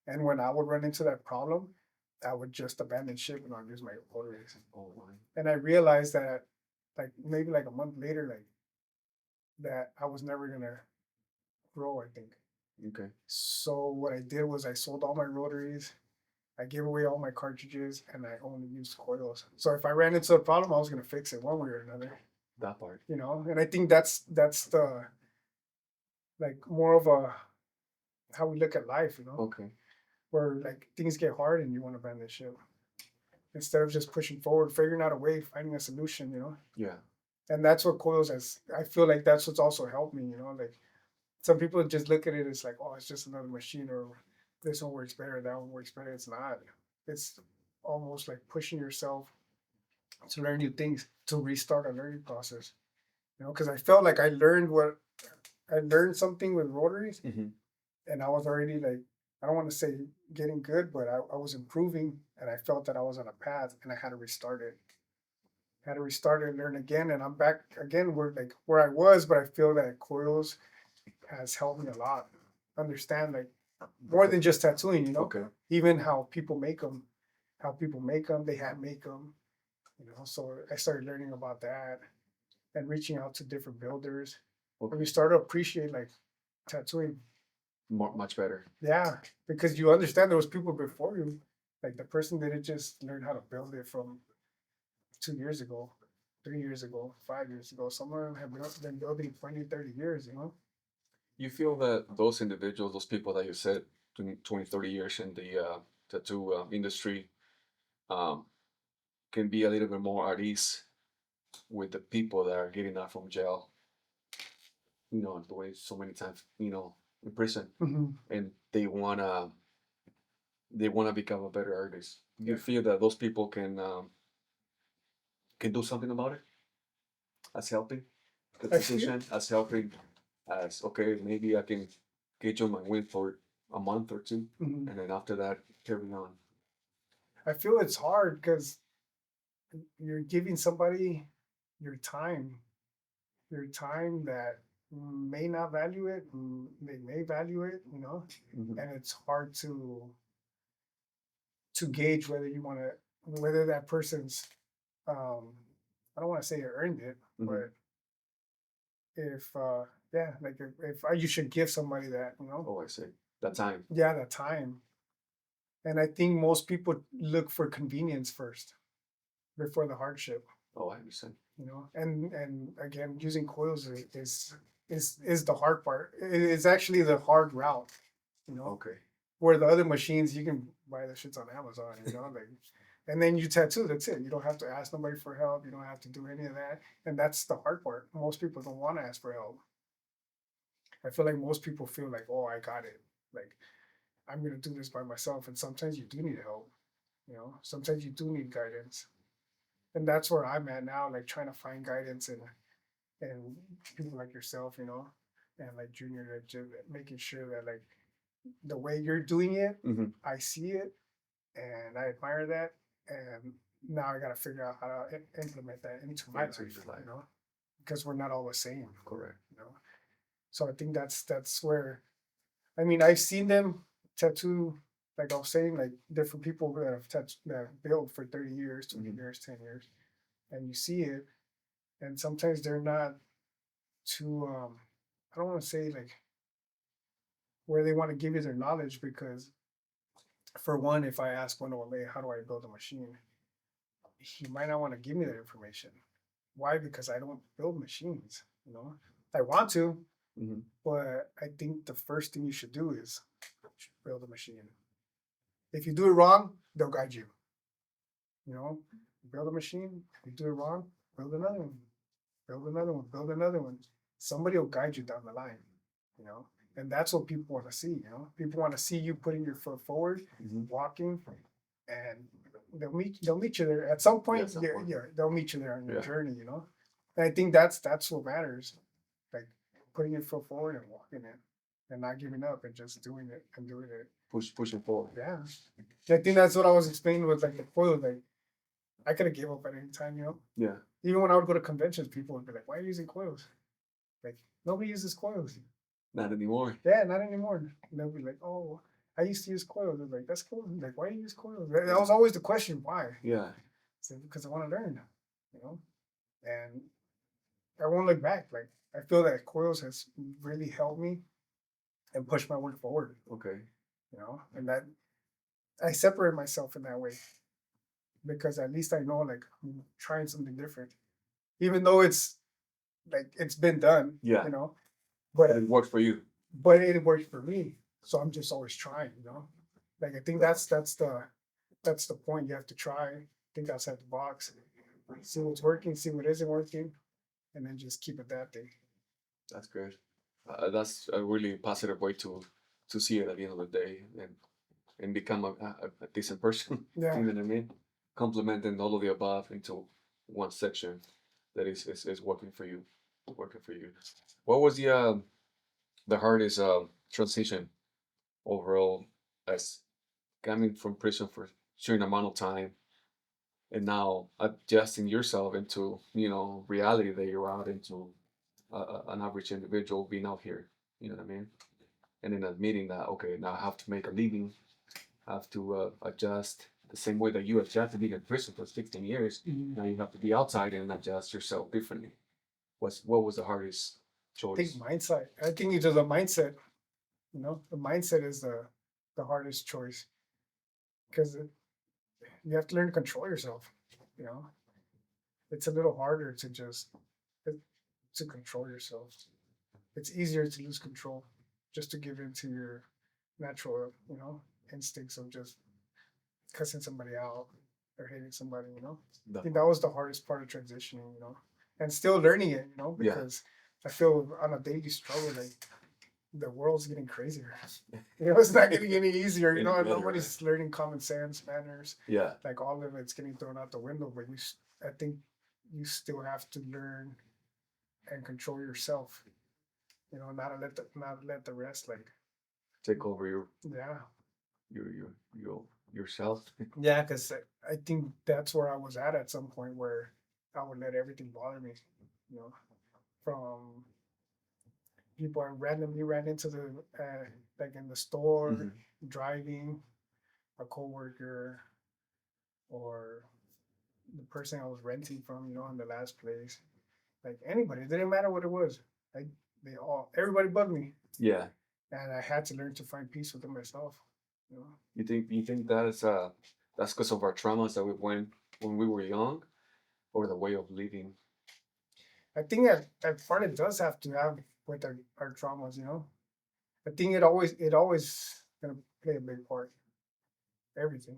and when I would run into that problem, I would just abandon ship and I'd use my rotaries. Oh my. And I realized that, like maybe like a month later, like that I was never gonna grow. I think. Okay. So what I did was I sold all my rotaries. I gave away all my cartridges and I only used coils. So if I ran into a problem, I was gonna fix it one way or another. That part. You know, and I think that's the like more of a how we look at life, you know, Okay. where like things get hard and you want to bend the ship instead of just pushing forward, figuring out a way, finding a solution, you know. Yeah. And that's what coils has. I feel like that's what's also helped me, you know. Like some people just look at it as like, oh, it's just another machine, or this one works better, that one works better. It's not. It's almost like pushing yourself to learn new things, to restart a learning process. You know, because I felt like I learned something with rotaries, Hmm. and I was already like, I don't want to say getting good, but I was improving, and I felt that I was on a path, and I had to restart it. Had to restart it and learn again, and I'm back again where I was, but I feel that coils has helped me a lot. Understand like more than just tattooing, you know, Okay. even how people make them, they hand make them, you know. So I started learning about that and reaching out to different builders, and we Okay. started to appreciate like tattooing. Much better. Yeah, because you understand there was people before you, like the person didn't just learn how to build it from 2 years ago, 3 years ago, 5 years ago. Some of them have been building 20, 30 years, you know? You feel that those individuals, those people that you said 20, 30 years in the tattoo industry, um, can be a little bit more at ease with the people that are getting out from jail, the way so many times, in prison, Hmm. and they wanna become a better artist. Do Yeah. you feel that those people can do something about it as helping the I feel, decision, as helping as okay, maybe I can gauge on my win for a month or two, mhm. and then after that, carry on. I feel it's hard because you're giving somebody your your time that may not value it, they may value it, you know, Hmm. and it's hard to gauge whether that person's um I don't want to say earned it, Hmm. but if yeah, like if you should give somebody that, you know, Oh, I see. That time. yeah, that time. And I think most people look for convenience first before the hardship, Oh, I understand. you know. And again, using coils is the hard part. It's actually the hard route, you know. Okay. Where the other machines you can buy the shits on Amazon, you know, like, and then you tattoo. That's it. You don't have to ask nobody for help. You don't have to do any of that. And that's the hard part. Most people don't want to ask for help. I feel like most people feel like, oh, I got it. Like I'm gonna do this by myself. And sometimes you do need help. You know, sometimes you do need guidance. And that's where I'm at now, like trying to find guidance and people like yourself, you know, and like Junior, like just making sure that like the way you're doing it, Hmm. I see it and I admire that. And now I got to figure out how to implement that into my Into life, your life. you know, because we're not all the same, Correct. you know. So I think that's where I mean I've seen them tattoo, like I was saying, like different people that have that have built for 30 years, 20 years, 10 years, and you see it, and sometimes they're not too I don't want to say like where they want to give you their knowledge because for one, if I ask one of them, how do I build a machine? He might not want to give me that information. Why? Because I don't build machines, you know. I want to, Hmm. but I think the first thing you should do is build a machine. If you do it wrong, they'll guide you. You know, build a machine. If you do it wrong, build another one. Build another one. Build another one. Somebody will guide you down the line. You know, and that's what people want to see. You know, people want to see you putting your foot forward, Hmm. walking, and they'll meet you there at some Yeah, point. at some Yeah, point. yeah, they'll meet you there on your Yeah. journey. You know, and I think that's what matters. Like putting your foot forward and walking it, and not giving up and just doing it and doing it. Pushing forward. Yeah, I think that's what I was explaining with like the coil. Like I could have gave up at any time. You know, Yeah. even when I would go to conventions, people would be like, "Why are you using coils?" Like nobody uses coils. Not anymore. Yeah, not anymore. And they'll be like, "Oh, I used to use coils." They're like, "That's cool." Like, why do you use coils? That was always the question. Why? Yeah. So, because I want to learn, you know. And I won't look back. Like I feel that coils has really helped me and pushed my work forward. Okay. You know, and that I separate myself in that way because at least I know like I'm trying something different, even though it's like it's been done. Yeah. You know, but And it works for you. but it worked for me. So I'm just always trying, you know. Like I think that's the point. You have to try, think outside the box, see what's working, see what isn't working, and then just keep adapting. That's good. That's a really positive way to see it at the end of the day, and become a decent person. Yeah. You know what I mean? Complementing all of the above into one section that is working for you, working for you. What was the hardest transition overall as coming from prison for certain amount of time and now adjusting yourself into reality that you're out into an average individual being out here, you know what I mean, and then admitting that okay, now I have to make a living, have to adjust the same way that you adjusted being in prison for 16 years. Mhm. Now you have to be outside and adjust yourself differently. What was the hardest I think choice? mindset. I think it's just a mindset. You know, the mindset is the hardest choice because you have to learn to control yourself. You know, it's a little harder to just to control yourself. It's easier to lose control, just to give in to your natural, instincts of just cussing somebody out or hating somebody. I The, think that was the hardest part of transitioning. And still learning it. yeah, Because I feel on a daily struggle, like the world's getting crazier. It's not getting any easier. any And better, right? nobody's learning common sense, manners. Yeah, Like all of it's getting thrown out the window. But I think you still have to learn and control yourself. Not let the rest like take over yeah your yourself. yeah. Because I think that's where I was at some point where I would let everything bother me. You know, from people I randomly ran into like in the store, Hmm. driving, a coworker, or the person I was renting from, in the last place. Like anybody, it didn't matter what it was. Like everybody bugged me, Yeah. and I had to learn to find peace within myself. You know, You think that's because of our traumas that we went when we were young, or the way of living? I think that part it does have to have with our traumas. I think it always gonna play a big part, everything.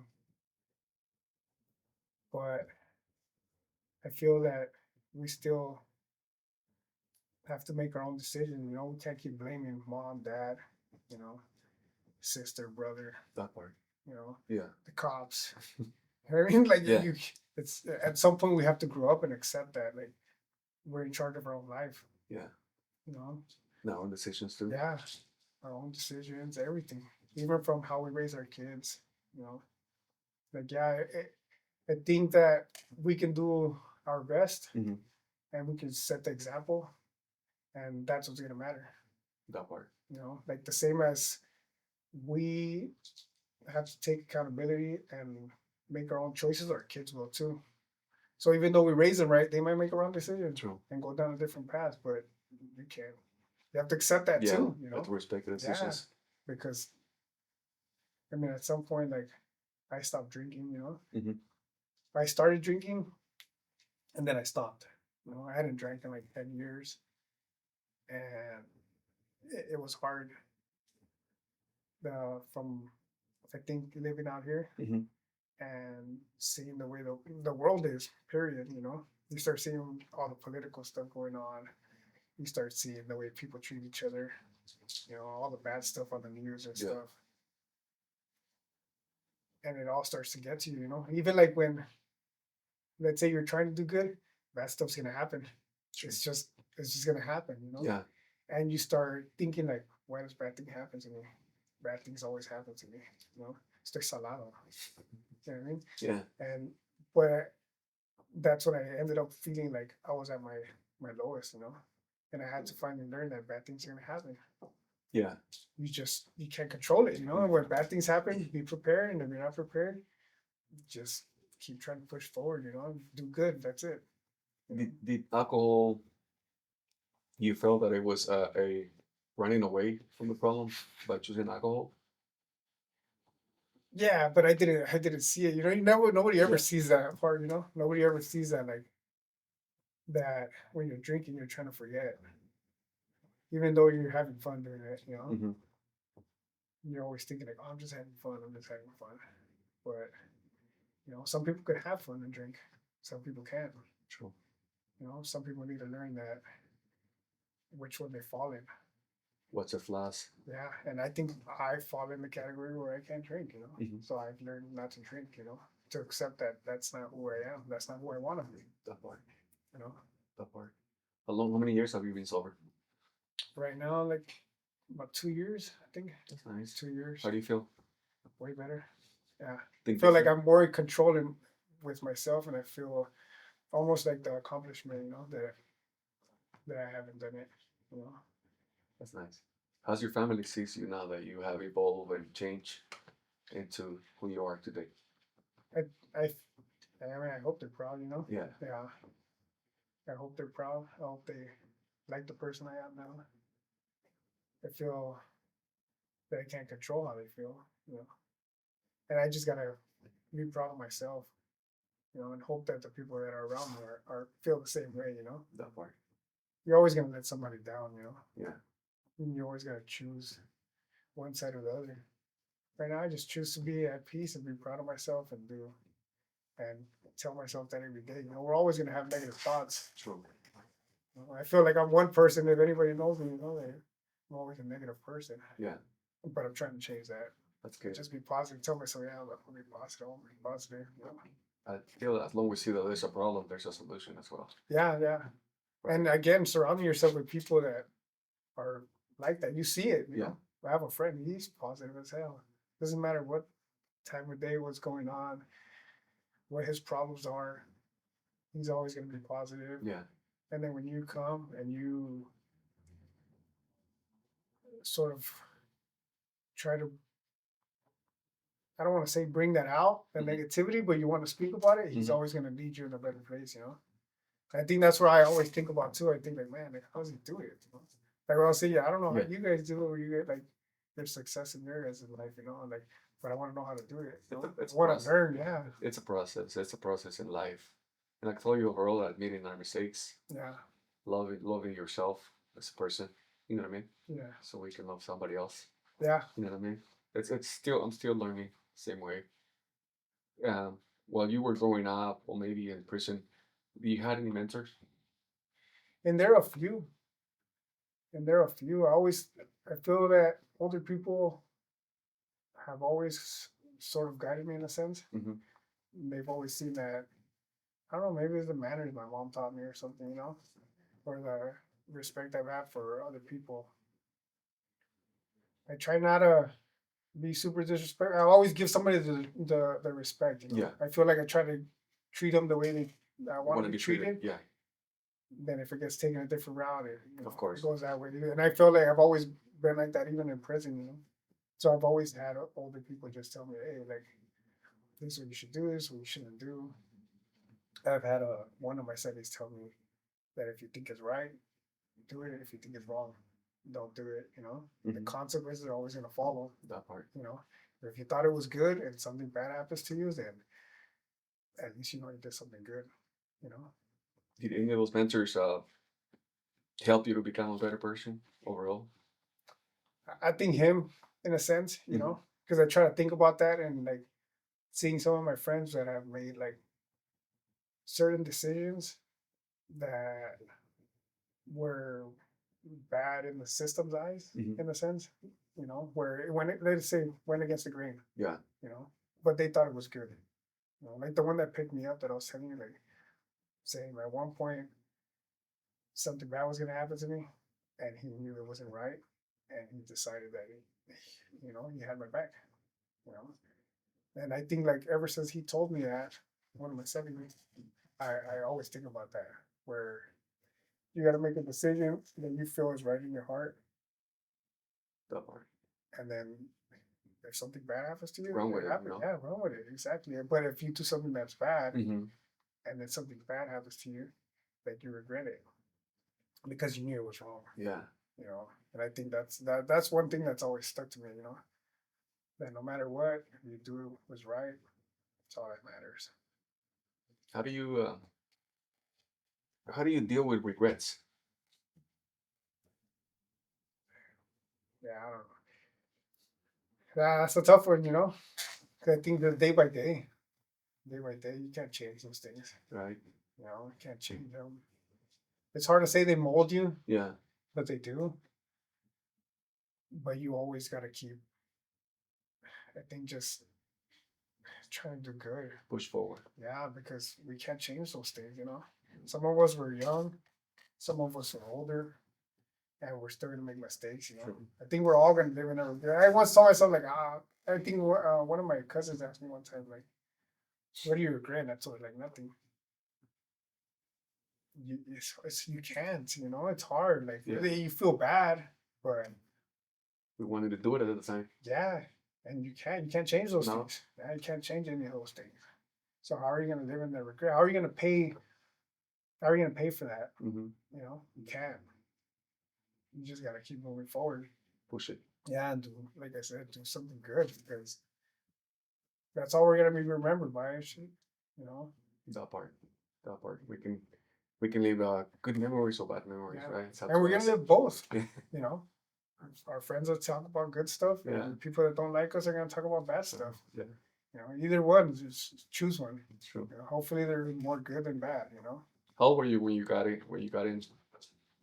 But I feel that we still have to make our own decision. We can't keep blaming mom, dad, you know, sister, brother, That part. you know, Yeah. the cops. I mean, like Yeah. it's at some point we have to grow up and accept that, like we're in charge of our own life. Yeah. You know, Now own decisions too. yeah, our own decisions, everything, even from how we raise our kids. You know, like yeah, I think that we can do our best Hmm. and we can set the example, and that's what's gonna matter. That part. Like the same as we have to take accountability and make our own choices, our kids will too. So even though we raise them right, they might make a wrong decision True. and go down a different path, but you can't. You have to accept that Yeah. too, You have to respect the Yeah. decisions. Because I mean at some point like I stopped drinking. Hmm. I started drinking and then I stopped. I hadn't drank in like 10 years and it was hard from I think living out here Hmm. and seeing the way the world is, period. You start seeing all the political stuff going on. You start seeing the way people treat each other, all the bad stuff on the news and Yeah. stuff. And it all starts to get to you. Even like when, let's say you're trying to do good, bad stuff's going to happen. It's just going to happen. Yeah. And you start thinking like, why does bad thing happen to me? Bad things always happen to me. Estoy salado. You know what I mean? Yeah. And, but that's when I ended up feeling like I was at my lowest. And I had to finally learn that bad things are gonna happen. Yeah. You can't control it. And when bad things happen, be prepared. And if you're not prepared, just keep trying to push forward. Do good. That's it. Did alcohol? You felt that it was a running away from the problem by choosing alcohol? Yeah, but I didn't see it. Nobody ever Yeah. sees that part. Nobody ever sees that like that when you're drinking, you're trying to forget, even though you're having fun doing it. Hmm. you're always thinking like, oh, I'm just having fun. I'm just having fun. But some people could have fun and drink. Some people can't. True. Some people need to learn that which one they fall in. What's a flask? Yeah, and I think I fall in the category where I can't drink. Mm-hmm. So I've learned not to drink. To accept that that's not who I am. That's not who I want to be. That part. You know. That part. How many years have you been sober? Right now, like about 2 years, I think. That's nice. 2 years. How do you feel? Way better. Yeah. Think I feel like I'm more in control with myself, and I feel almost like the accomplishment, that I haven't done it. That's nice. How's your family sees you now that you have evolved and changed into who you are today? I I I hope they're proud. Yeah. Yeah. I hope they're proud. I hope they like the person I am now. I feel that I can't control how they feel. And I just gotta be proud of myself. And hope that the people that are around me are feel the same way. That part. You're always gonna let somebody down. Yeah. And you always gotta choose one side or the other. Right now, I just choose to be at peace and be proud of myself and tell myself that every day. We're always gonna have negative thoughts. True. I feel like I'm one person. If anybody knows me, that I'm always a negative person. Yeah. But I'm trying to change that. That's good. Just be positive. Tell myself, yeah, I'll be positive. I'll be positive. I feel as long as we see that there's a problem, there's a solution as well. Yeah, yeah. And again, surrounding yourself with people that are like that. You see it. Yeah. I have a friend. He's positive as hell. Doesn't matter what time of day, what's going on, what his problems are. He's always going to be positive. Yeah. And then when you come and you sort of try to, I don't want to say bring that out, the negativity, but you want to speak about it, he's always going to lead you in a better place. I think that's what I always think about too. I think like, man, how does he do it? Like I'll say, I don't know how you guys do it, or you get like there's success in your guys' life, like, but I want to know how to do it. It's I want to learn, yeah. It's a process. It's a process in life. And I told you overall, admitting our mistakes. Yeah. Loving yourself as a person. You know what I mean? Yeah. So we can love somebody else. Yeah. You know what I mean? I'm still learning same way. While you were growing up or maybe in prison, you had any mentors? And there are a few. I feel that older people have always sort of guided me in a sense. Mm-hmm. They've always seen that, I don't know, maybe it's the manners my mom taught me or something, or the respect I've had for other people. I try not to be super disrespectful. I always give somebody the respect. Yeah. I feel like I try to treat them the way I want to be treated. Yeah. Then if it gets taken a different route, of course, it goes that way. And I feel like I've always been like that, even in prison. So I've always had older people just tell me, hey, like, this is what you should do, this is what you shouldn't do. I've had one of my studies tell me that if you think it's right, do it. If you think it's wrong, don't do it. The consequences are always going to follow. That part. If you thought it was good and something bad happens to you, then at least you did something good. Did any of those mentors help you to become a better person overall? I think him, in a sense, because I try to think about that and like seeing some of my friends that have made like certain decisions that were bad in the system's eyes, in a sense, where let's say went against the grain. Yeah. But they thought it was good. Like the one that picked me up that I was telling you, like saying at one point something bad was gonna happen to me, and he knew it wasn't right, and he decided that he had my back. And I think like ever since he told me that, one of my settings, I always think about that, where you got to make a decision that you feel is right in your heart. That part. And then if something bad happens to you, wrong with it. Yeah, wrong with it, exactly. But if you do something that's bad, and then something bad happens to you, that you regret it because you knew it was wrong. Yeah. And I think that's one thing that's always stuck to me. That no matter what you do was right. That's all that matters. How do you deal with regrets? Yeah, I don't know. Yeah, that's a tough one, 'Cause I think that day by day, you can't change those things. right? You can't change them. It's hard to say they mold you, Yeah, but they do. But you always got to keep, I think, just trying to do good. push forward. Yeah, because we can't change those things. Some of us were young, some of us are older, and we're still gonna make mistakes. True. I think we're all gonna live in a regret. I once told myself like, I think one of my cousins asked me one time like, "What do you regret?" And I told her like nothing. You can't. It's hard. Like Yeah, really, you feel bad, but we wanted to do it at the time. yeah, and you can't change those No, things. Yeah, you can't change any of those things. So how are you gonna live in that regret? How are you gonna pay? How are you gonna pay for that? hmm, You can't. You just gotta keep moving forward. push it. Yeah, and do, like I said, do something good because that's all we're gonna be remembered by. Shit, you know. That part, that part. We can leave good memories or bad memories, Yeah, right? It's up and to we're gonna us. live both. You know, our friends will talk about good stuff, Yeah. and people that don't like us are gonna talk about bad stuff. Yeah, Either one, just choose one. it's true. Hopefully, they're more good than bad. How old were you when you got it? When you got in?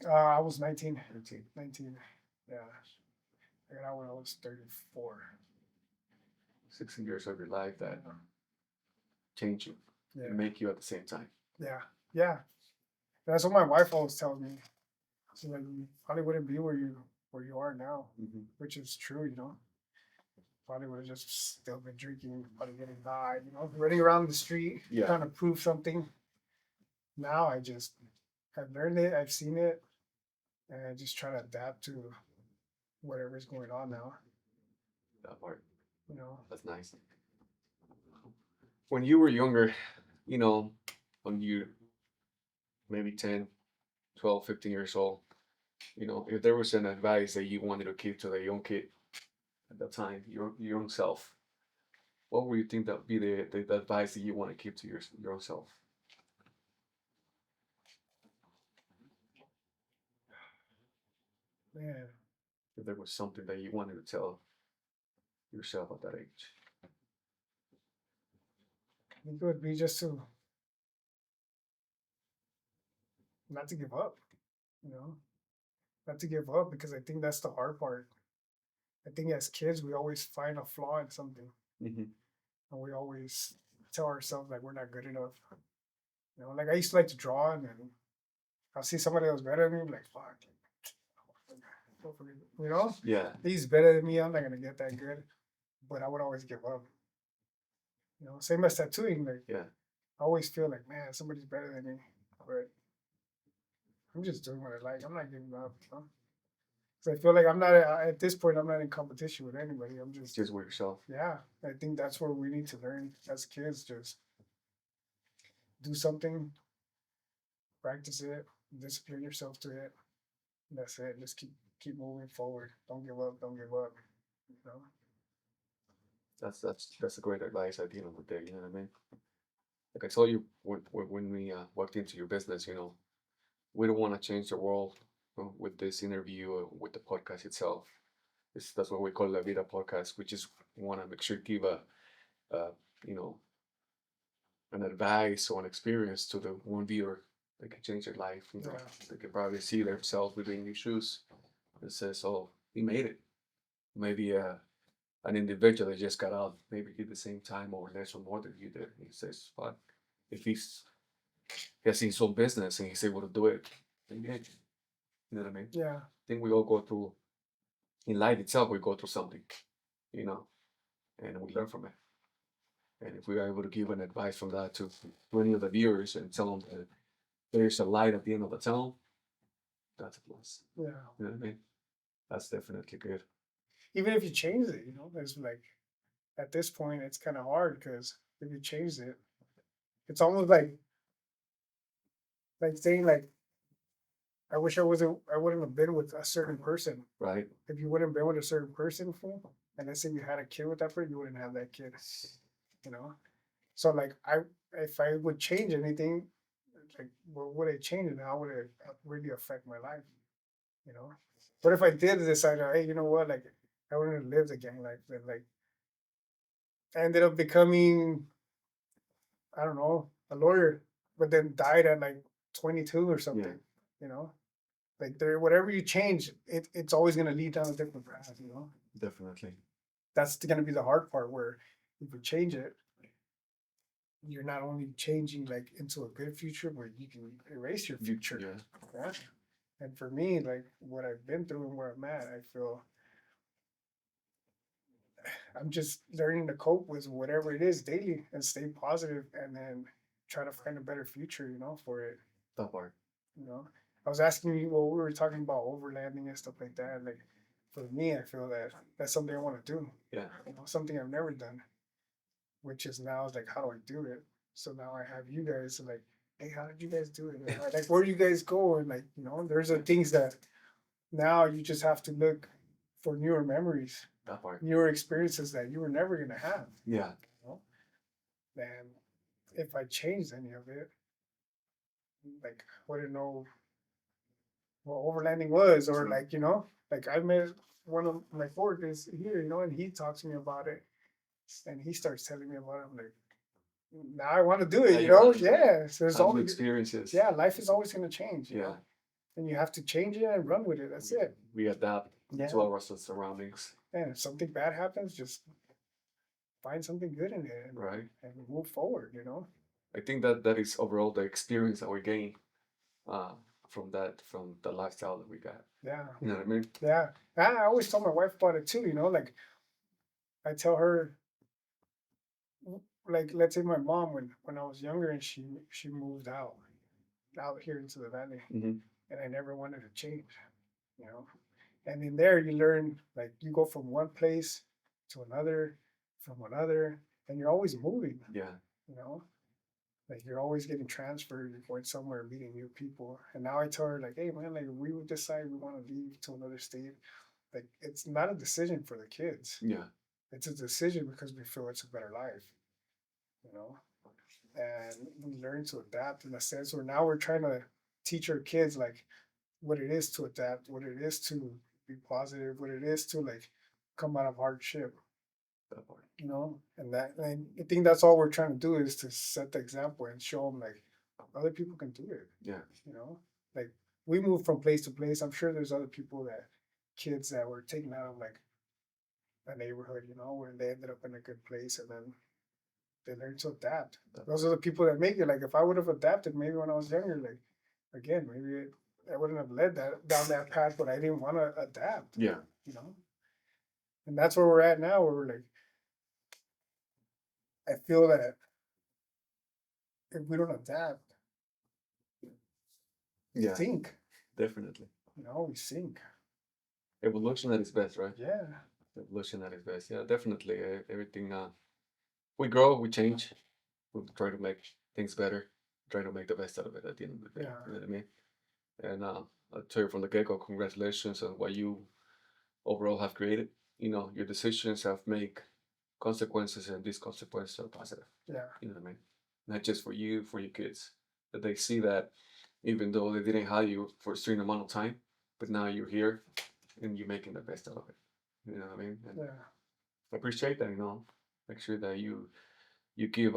I was 19. 19. 19. Yeah, I got out when I was 34. 16 years of your life that Yeah, change you yeah, and make you at the same time. yeah, yeah. That's what my wife always tells me. She's like, you probably wouldn't be where you are now, Hmm. which is true. Probably would have just still been drinking, probably getting high, running around the street, Yeah, trying to prove something. Now I've learned it, I've seen it, and I just try to adapt to whatever's going on now. that part. You know, That's nice. When you were younger, you know, when you maybe 10, 12, 15 years old, if there was an advice that you wanted to give to the young kid at that time, your own self, what would you think that would be the advice that you want to give to your own self? man, If there was something that you wanted to tell yourself at that age. I think it would be just to not to give up. You know, not to give up because I think that's the hard part. I think as kids we always find a flaw in something, Hmm. and we always tell ourselves like we're not good enough. Like I used to like to draw, and then I'll see somebody else better than me, I'm like fuck. Yeah, He's better than me. I'm not gonna get that good, but I would always give up. Same as tattooing. Like yeah, I always feel like, man, somebody's better than me, but I'm just doing what I like. I'm not giving up. 'Cause I feel like I'm not at this point. I'm not in competition with anybody. I'm just, just with yourself. yeah. I think that's where we need to learn as kids. Just do something, practice it, discipline yourself to it. And that's it. Just keep moving forward. Don't give up. Don't give up. You know. That's a great advice at the end of the day. You know what I mean? Like I told you when we walked into your business, we don't want to change the world with this interview or with the podcast itself. That's what we call La Vida podcast. We just want to make sure to give a you know an advice or an experience to the one viewer that can change their life. Yeah. They can probably see themselves within your shoes and says, "Oh, he made it." Maybe an individual that just got out, maybe did the same time or less or more than you did. He says, "But if he has his own business and he's able to do it, then yeah, you know what I mean?" Yeah. I think we all go through in life itself. We go through something, you know, and we learn from it. And if we are able to give an advice from that to any of the viewers and tell them that there's a light at the end of the tunnel, that's a plus. Yeah. You know what I mean? That's definitely good. Even if you change it, there's like at this point it's kind of hard because if you change it, it's almost like saying like I wish I wouldn't have been with a certain person. Right? If you wouldn't have been with a certain person, and let's say you had a kid with that person, you wouldn't have that kid. You know. So like if I would change anything, like what would I change and how would it really affect my life? You know. But if I did decide, hey, you know what, like I wouldn't have lived a gang life. But like, I ended up becoming, I don't know, a lawyer, but then died at like 22 or Yeah, something. You know, like there, whatever you change, it's always gonna lead down a different path. You know, definitely. that's gonna be the hard part. Where if you change it, you're not only changing like into a good future, but you can erase your future. Yeah, Yeah. And for me, like what I've been through and where I'm at, I feel I'm just learning to cope with whatever it is daily and stay positive and then try to find a better future, for it. that part. You know, I was asking you, well, we were talking about overlanding and stuff like that. Like for me, I feel that that's something I want to do. Yeah, Something I've never done, which is now is like, how do I do it? So now I have you guys like, hey, how did you guys do it? Like, where do you guys go? And like, there's the things that now you just have to look for newer memories, that part. newer experiences that you were never gonna have. Yeah, You know? And if I changed any of it, like I wouldn't know what overlanding was, or like like I met one of my coworkers here, and he talks to me about it, and he starts telling me about it. I'm like, now I want to do yeah. it. You want to Yeah. So there's have new always, experiences. yeah, life is always gonna change. Yeah, And you have to change it and run with it. That's it. we adapt Yeah. to our surroundings. And if something bad happens, just find something good in it Right. and move forward. I think that is overall the experience that we gain uh, from the lifestyle that we got. Yeah. You know what I mean? Yeah. I always tell my wife about it too. Like I tell her, like let's say my mom when I was younger and she moved out here into the valley, Hmm. and I never wanted to change. You know, and in there you learn like you go from one place to another, from another, and you're always moving. Yeah, You know, like you're always getting transferred, you're going somewhere, meeting new people. And now I tell her like, hey man, like we would decide we want to leave to another state. Like it's not a decision for the kids. yeah, It's a decision because we feel it's a better life. You know, and we learn to adapt in a sense where now we're trying to teach our kids like what it is to adapt, what it is to be positive, what it is to like come out of hardship, that part. and I think that's all we're trying to do is to set the example and show them like other people can do it. Yeah, Like we move from place to place. I'm sure there's other people that kids that were taken out of like a neighborhood, where they ended up in a good place and then they learn to adapt. Those are the people that make it. Like if I would have adapted maybe when I was younger, like again, maybe I wouldn't have led that down that path, but I didn't want to adapt. yeah, And that's where we're at now. Where we're like, I feel that if we don't adapt, we yeah, sink. definitely. We sink. Evolution at its best, right? Yeah, Evolution at its best. Yeah, definitely. Everything. We grow, we change, we try to make things better, try to make the best out of it at the end of the day. yeah, You know what I mean? And I'll tell you from the get go, congratulations on what you overall have created. Your decisions have made consequences, and these consequences are positive. yeah, You know what I mean? Not just for you, for your kids, that they see that even though they didn't have you for a certain amount of time, but now you're here and you're making the best out of it. You know what I mean? And yeah, I appreciate that. Make sure that you give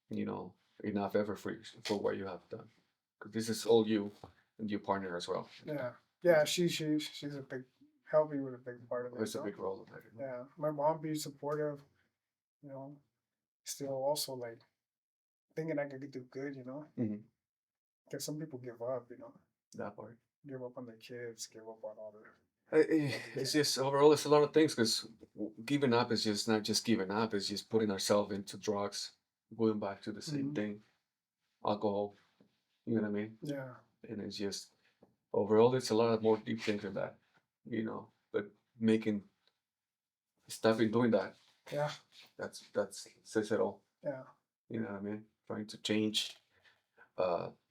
you know enough effort for what you have done, because this is all you and your partner as well. yeah, yeah. She's a big help me with a big part of it. It's a big role of it. Yeah, my mom being supportive, you know, still also like thinking I could do good, Hmm. because some people give up, That part. give up on their kids, give up on all their. It's just overall, it's a lot of things, because giving up is just not just giving up, it's just putting ourselves into drugs, going back to the same Mhm. thing, alcohol, you know what I mean? Yeah, And it's just overall, it's a lot of more deep things than that, but making stopping doing that, yeah, that's says it all, yeah, you know what I mean? Trying to change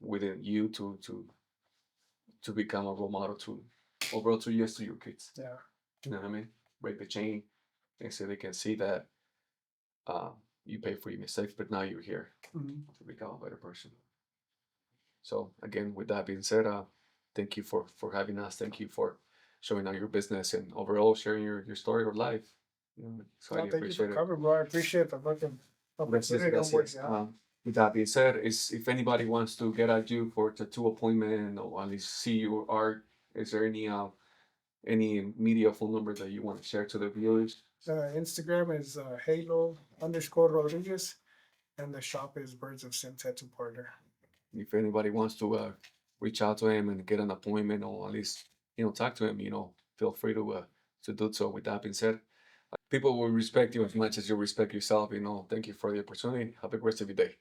within you to become a role model to overall to yes to your kids, yeah, you know what I mean? Break the chain and so they can see that uh, you pay for your mistakes, but now you're here mhm. to become a better person. So again, with that being said, thank you for having us. Thank you for showing out your business and overall sharing your story of life. So I No, really thank you for appreciate it. coming, bro. I appreciate the fucking Gracias, opportunity. I'm gracias. working out. With that being said, is if anybody wants to get at you for a tattoo appointment or at least see your art, is there any media phone number that you want to share to the viewers? Instagram is Halo_Rodrigues, and the shop is Birds of Sin Tattoo Parlor. If anybody wants to reach out to him and get an appointment or at least talk to him, feel free to do so. With that being said, people will respect you as much as you respect yourself. Thank you for the opportunity. Have a great rest of your day.